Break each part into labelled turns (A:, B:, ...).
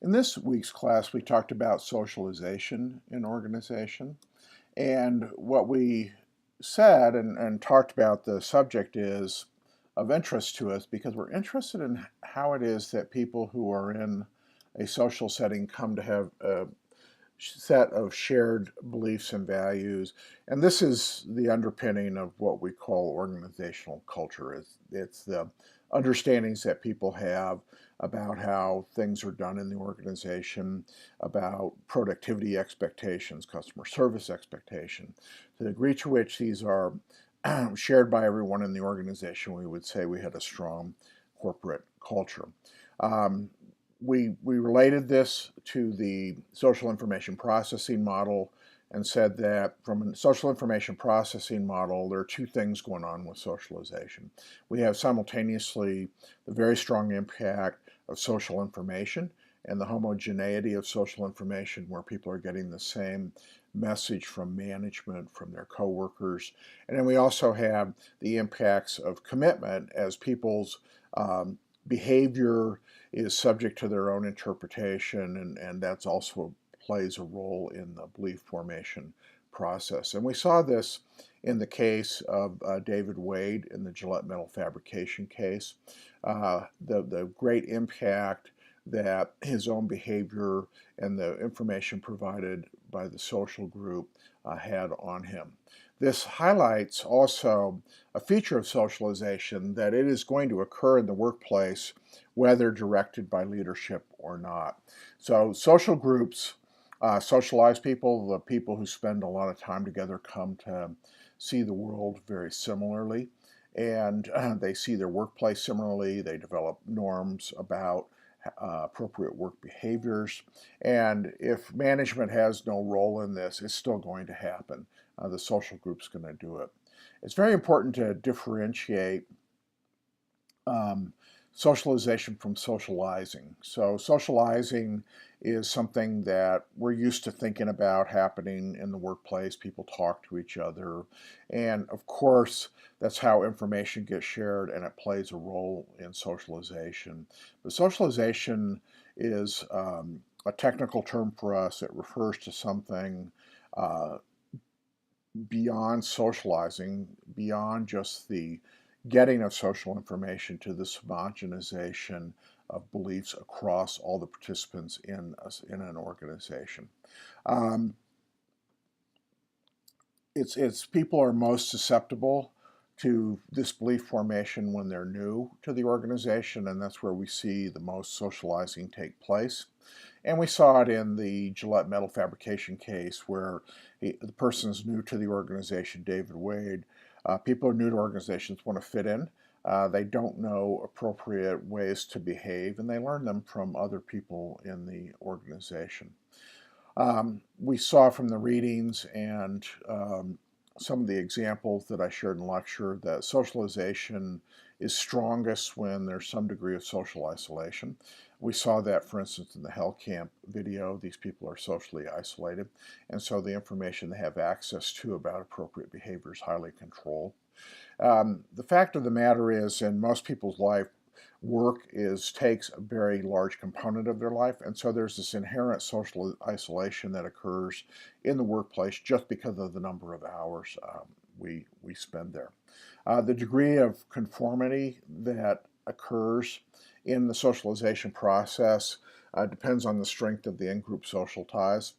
A: In this week's class, we talked about socialization in organization. And what we said and talked about the subject is of interest to us because we're interested in how it is that people who are in a social setting come to have a set of shared beliefs and values. And this is the underpinning of what we call organizational culture. It's the understandings that people have about how things are done in the organization, about productivity expectations, customer service expectation. To the degree to which these are shared by everyone in the organization, we would say we had a strong corporate culture. Um, we related this to the social information processing model and said that from a social information processing model, there are two things going on with socialization. We have simultaneously the very strong impact of social information and the homogeneity of social information where people are getting the same message from management, from their coworkers. And then we also have the impacts of commitment as people's behavior is subject to their own interpretation, and that's also plays a role in the belief formation process. And we saw this in the case of David Wade in the Gillette metal fabrication case, the great impact that his own behavior and the information provided by the social group had on him. This highlights also a feature of socialization that it is going to occur in the workplace whether directed by leadership or not. So social groups socialize people. The people who spend a lot of time together come to see the world very similarly, and they see their workplace similarly. They develop norms about appropriate work behaviors. And if management has no role in this, it's still going to happen. The social group's going to do it. It's very important to differentiate um, socialization from socializing. So socializing is something that we're used to thinking about happening in the workplace. People talk to each other. And of course, that's how information gets shared and it plays a role in socialization. But socialization is a technical term for us. It refers to something uh, beyond socializing, beyond just the getting of social information to this homogenization of beliefs across all the participants in an organization. Um, it's people are most susceptible to this belief formation when they're new to the organization, and that's where we see the most socializing take place. And we saw it in the Gillette metal fabrication case where the person's new to the organization, David Wade. People who are new to organizations want to fit in. They don't know appropriate ways to behave, and they learn them from other people in the organization. We saw from the readings and some of the examples that I shared in lecture that socialization is strongest when there's some degree of social isolation. We saw that, for instance, in the Hell Camp video. These people are socially isolated, and so the information they have access to about appropriate behavior is highly controlled. The fact of the matter is, in most people's life, work takes a very large component of their life, and so there's this inherent social isolation that occurs in the workplace just because of the number of hours we spend there. The degree of conformity that occurs in the socialization process depends on the strength of the in-group social ties.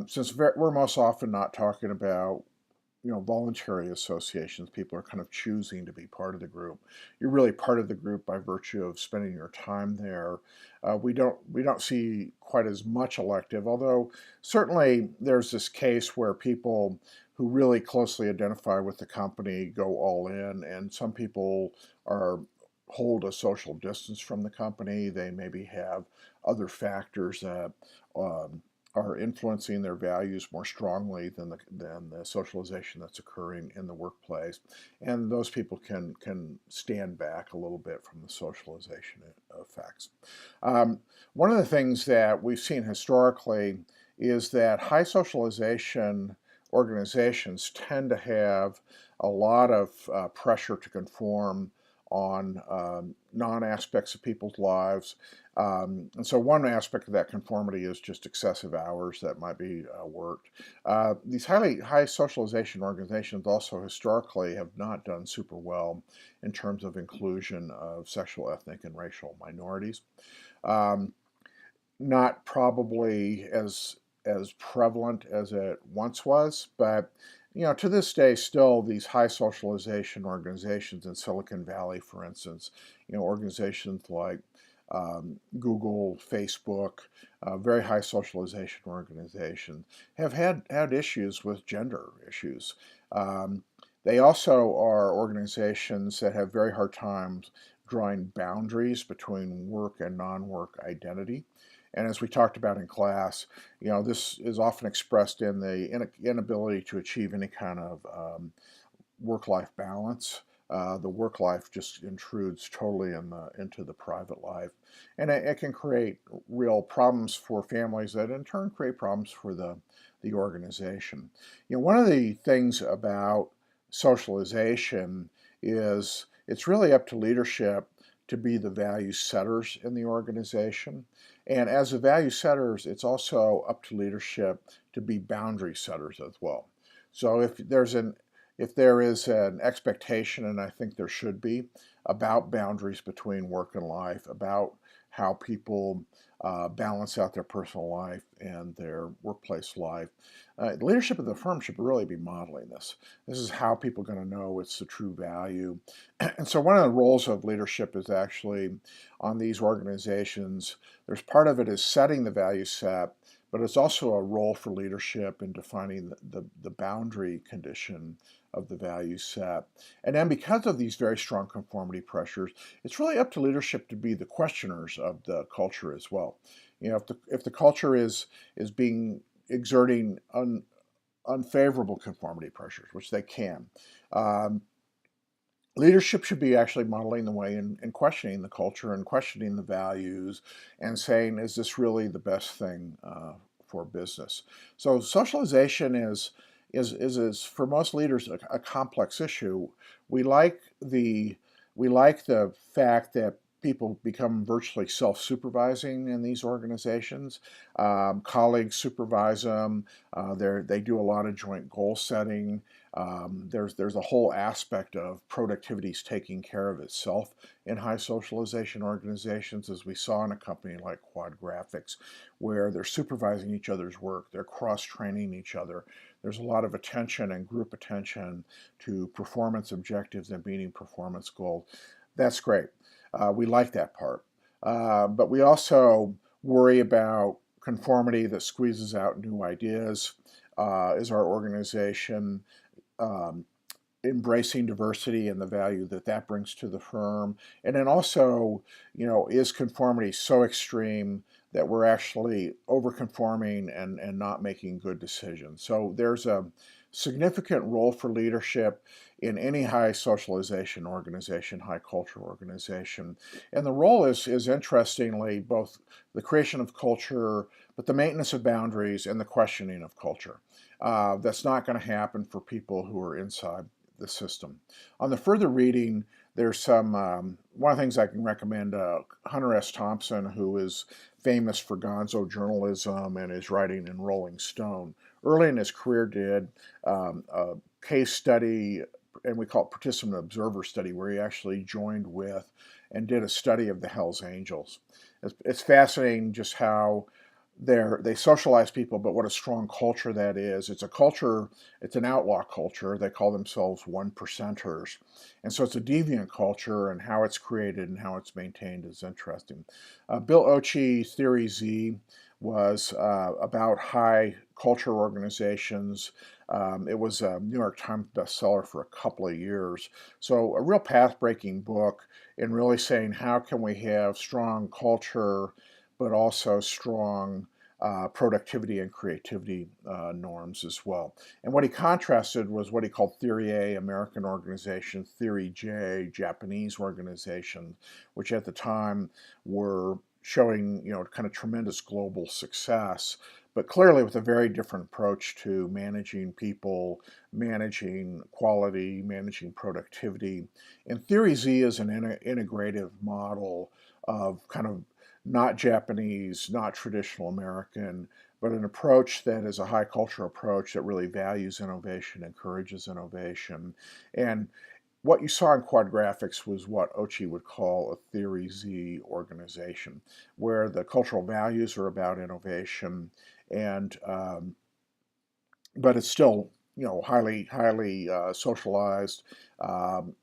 A: Since we're most often not talking about voluntary associations, people are kind of choosing to be part of the group. You're really part of the group by virtue of spending your time there. We don't see quite as much elective, although certainly there's this case where people who really closely identify with the company go all in, and some people are hold a social distance from the company. They maybe have other factors that are influencing their values more strongly than the socialization that's occurring in the workplace, and those people can stand back a little bit from the socialization effects. One of the things that we've seen historically is that high socialization organizations tend to have a lot of pressure to conform on non-aspects of people's lives. And so one aspect of that conformity is just excessive hours that might be worked. These high socialization organizations also historically have not done super well in terms of inclusion of sexual, ethnic, and racial minorities. Um, Not probably as prevalent as it once was, but to this day, still these high socialization organizations in Silicon Valley, for instance, organizations like Google, Facebook, very high socialization organizations have had issues with gender issues. Um, they also are organizations that have very hard times drawing boundaries between work and non-work identity. And as we talked about in class, this is often expressed in the inability to achieve any kind of work-life balance. The work life just intrudes totally into the private life, and it can create real problems for families that in turn create problems for the organization. One of the things about socialization is it's really up to leadership to be the value setters in the organization. And as the value setters, it's also up to leadership to be boundary setters as well. So if there is an expectation, and I think there should be, about boundaries between work and life, about how people balance out their personal life and their workplace life, leadership of the firm should really be modeling this. This is how people are going to know it's the true value. And so one of the roles of leadership is actually on these organizations, there's part of it is setting the value set, but it's also a role for leadership in defining the boundary condition of the value set. And then because of these very strong conformity pressures, it's really up to leadership to be the questioners of the culture as well. If the culture is being exerting unfavorable conformity pressures, which they can, um, leadership should be actually modeling the way and questioning the culture and questioning the values and saying, is this really the best thing for business? So socialization is for most leaders a complex issue. We like the we like the fact that people become virtually self-supervising in these organizations. Colleagues supervise them. They do a lot of joint goal setting. There's a whole aspect of productivity's taking care of itself in high socialization organizations, as we saw in a company like Quad Graphics, where they're supervising each other's work, they're cross-training each other. There's a lot of attention and group attention to performance objectives and meeting performance goals. That's great. We like that part. But we also worry about conformity that squeezes out new ideas. Is our organization um, embracing diversity and the value that that brings to the firm? And then also, is conformity so extreme that we're actually overconforming and not making good decisions? So there's a significant role for leadership in any high socialization organization, high culture organization. And the role is interestingly both the creation of culture, but the maintenance of boundaries and the questioning of culture. That's not going to happen for people who are inside the system. On the further reading, there's one of the things I can recommend, Hunter S. Thompson, who is famous for gonzo journalism and is writing in Rolling Stone. Early in his career did a case study, and we call it participant observer study, where he actually joined with and did a study of the Hells Angels. It's fascinating just how they socialize people, but what a strong culture that is. It's a culture, it's an outlaw culture. They call themselves one percenters. And so it's a deviant culture, and how it's created and how it's maintained is interesting. Bill Ochi's Theory Z was about high culture organizations. It was a New York Times bestseller for a couple of years. So a real path-breaking book in really saying how can we have strong culture but also strong productivity and creativity norms as well. And what he contrasted was what he called Theory A, American organization, Theory J, Japanese organization, which at the time were showing, kind of tremendous global success, but clearly with a very different approach to managing people, managing quality, managing productivity. And Theory Z is an integrative model of kind of not Japanese, not traditional American, but an approach that is a high culture approach that really values innovation, encourages innovation. And what you saw in Quad Graphics was what Ochi would call a Theory Z organization, where the cultural values are about innovation, and but it's still highly socialized, um,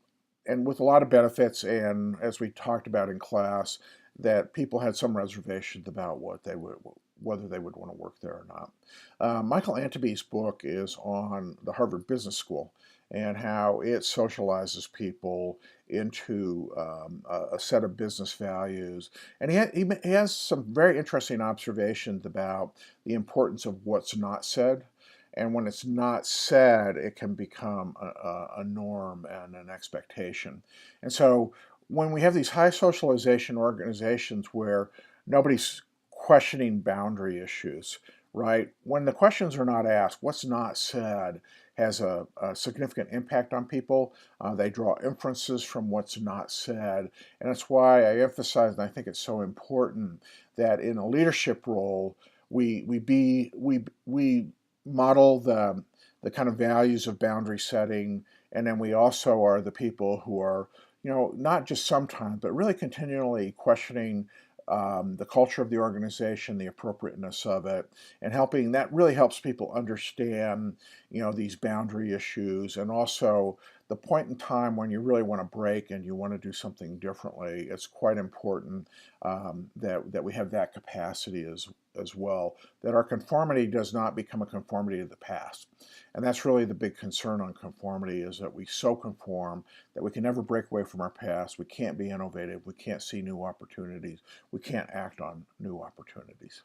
A: and with a lot of benefits. And as we talked about in class, that people had some reservations about whether they would want to work there or not. Michael Anteby's book is on the Harvard Business School and how it socializes people into a set of business values. And he has some very interesting observations about the importance of what's not said. And when it's not said, it can become a norm and an expectation. And so when we have these high socialization organizations where nobody's questioning boundary issues, right? When the questions are not asked, what's not said has a significant impact on people. They draw inferences from what's not said. And that's why I emphasize, and I think it's so important, that in a leadership role, we model the kind of values of boundary setting, and then we also are the people who are, not just sometimes, but really continually questioning the culture of the organization, the appropriateness of it, and helping. That really helps people understand, these boundary issues, and also the point in time when you really want to break and you want to do something differently. It's quite important that we have that capacity as well, that our conformity does not become a conformity of the past. And that's really the big concern on conformity, is that we so conform that we can never break away from our past. We can't be innovative. We can't see new opportunities. We can't act on new opportunities.